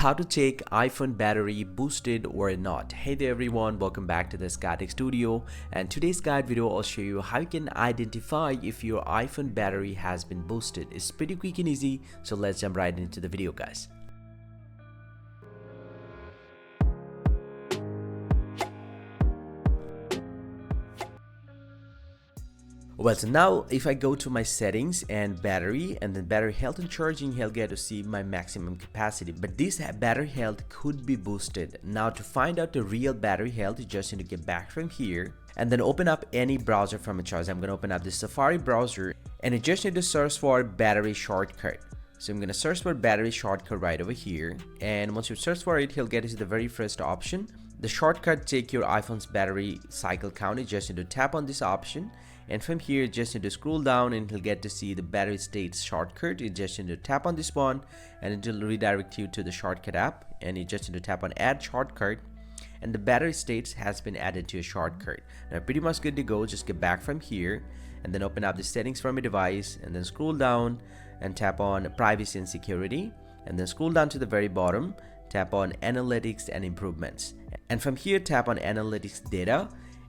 How to check iPhone battery boosted or not. Hey there everyone, welcome back to the Tech Studio, and today's guide video I'll show you how you can identify if your iPhone battery has been boosted. It's pretty quick and easy, so let's jump right into the video guys. Well, so now if I go to my settings and battery and then battery health and charging, he'll get to see my maximum capacity. But this battery health could be boosted. Now to find out the real battery health, you just need to get back from here and then open up any browser from your choice. I'm going to open up the Safari browser and you just need to search for battery shortcut. So I'm going to search for battery shortcut right over here. And once you search for it, he'll get to the very first option. The shortcut check your iPhone's battery cycle count. You just need to tap on this option. And from here, just need to scroll down and he'll get to see the battery state shortcut. You just need to tap on this one and it will redirect you to the shortcut app. And you just need to tap on add shortcut. And the battery states has been added to a shortcut. Now pretty much good to go. Just get back from here and then open up the settings from your device and then scroll down and tap on privacy and security. And then scroll down to the very bottom, tap on analytics and improvements. And from here, tap on analytics data.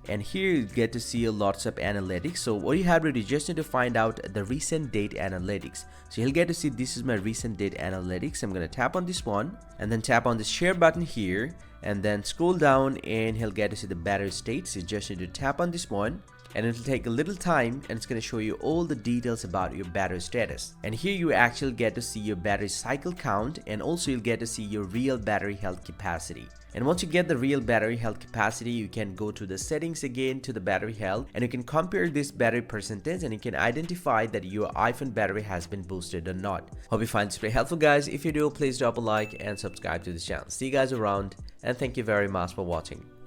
And here you get to see lots of analytics. So what you have to do, you just need to find out the recent date analytics. So you'll get to see this is my recent date analytics. I'm going to tap on this one and then tap on the share button here and then scroll down and he'll get to see the battery states. You just need to tap on this one and it'll take a little time and it's going to show you all the details about your battery status. And here you actually get to see your battery cycle count and also you'll get to see your real battery health capacity. And once you get the real battery health capacity, you can go to the settings again to the battery health and you can compare this battery percentage and you can identify that your iPhone battery has been boosted or not. Hope you find this very helpful guys. If you do, please drop a like and subscribe to the channel. See you guys around and thank you very much for watching.